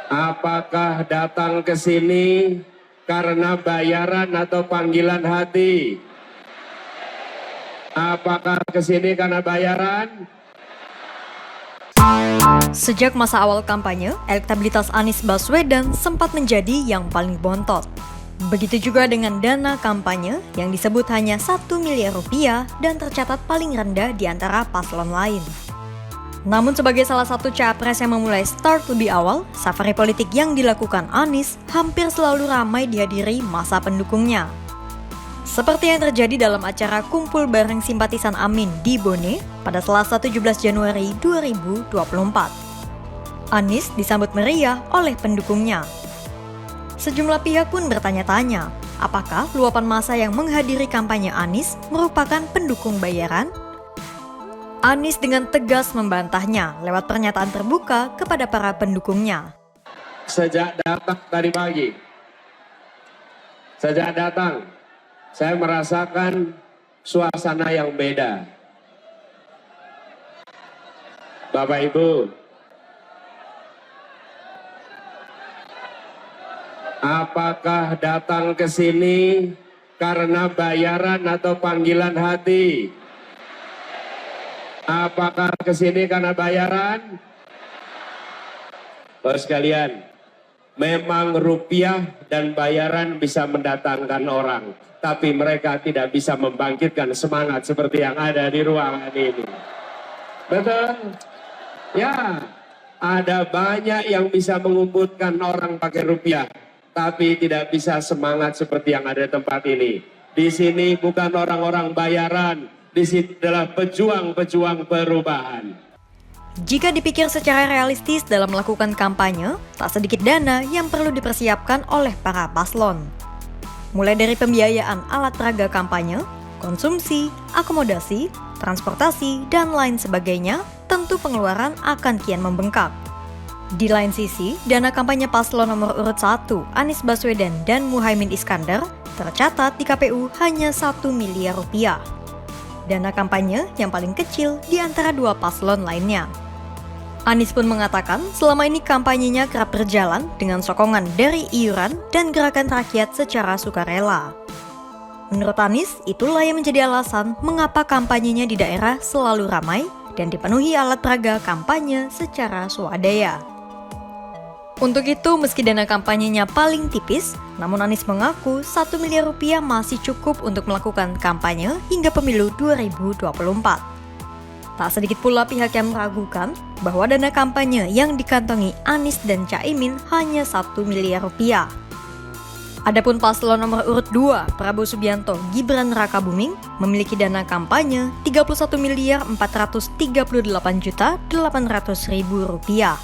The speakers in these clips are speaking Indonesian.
Apakah datang ke sini karena bayaran atau panggilan hati? Apakah ke sini karena bayaran? Sejak masa awal kampanye, elektabilitas Anies Baswedan sempat menjadi yang paling bontot. Begitu juga dengan dana kampanye yang disebut hanya 1 miliar rupiah dan tercatat paling rendah di antara paslon lain. Namun sebagai salah satu capres yang memulai start lebih awal, safari politik yang dilakukan Anies hampir selalu ramai dihadiri masa pendukungnya. Seperti yang terjadi dalam acara kumpul bareng simpatisan Amin di Bone pada Selasa 17 Januari 2024. Anies disambut meriah oleh pendukungnya. Sejumlah pihak pun bertanya-tanya, apakah luapan massa yang menghadiri kampanye Anies merupakan pendukung bayaran? Anies dengan tegas membantahnya lewat pernyataan terbuka kepada para pendukungnya. Sejak datang tadi pagi, saya merasakan suasana yang beda. Bapak Ibu, apakah datang ke sini karena bayaran atau panggilan hati? Apakah ke sini karena bayaran? Bapak sekalian, memang rupiah dan bayaran bisa mendatangkan orang, tapi mereka tidak bisa membangkitkan semangat seperti yang ada di ruangan ini. Betul? Ya, ada banyak yang bisa mengumpulkan orang pakai rupiah, tapi tidak bisa semangat seperti yang ada di tempat ini. Di sini bukan orang-orang bayaran, di sini adalah pejuang-pejuang perubahan. Jika dipikir secara realistis dalam melakukan kampanye, tak sedikit dana yang perlu dipersiapkan oleh para paslon. Mulai dari pembiayaan alat peraga kampanye, konsumsi, akomodasi, transportasi, dan lain sebagainya, tentu pengeluaran akan kian membengkak. Di lain sisi, dana kampanye paslon nomor urut 1, Anies Baswedan dan Muhaimin Iskandar, tercatat di KPU hanya 1 miliar rupiah. Dana kampanye yang paling kecil di antara dua paslon lainnya. Anies pun mengatakan selama ini kampanyenya kerap berjalan dengan sokongan dari iuran dan gerakan rakyat secara sukarela. Menurut Anies, itulah yang menjadi alasan mengapa kampanyenya di daerah selalu ramai dan dipenuhi alat peraga kampanye secara swadaya. Untuk itu, meski dana kampanyenya paling tipis, namun Anies mengaku 1 miliar rupiah masih cukup untuk melakukan kampanye hingga pemilu 2024. Tak sedikit pula pihak yang meragukan bahwa dana kampanye yang dikantongi Anies dan Caimin hanya 1 miliar rupiah. Adapun paslon nomor urut 2, Prabowo Subianto Gibran Rakabuming, memiliki dana kampanye 31 miliar 438 juta 800 ribu rupiah.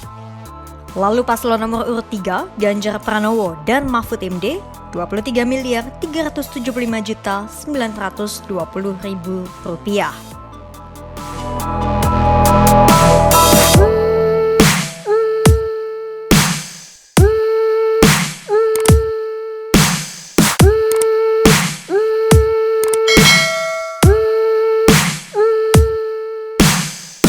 Lalu paslon nomor urut 3, Ganjar Pranowo dan Mahfud MD, 23 miliar 375 juta 920 ribu rupiah.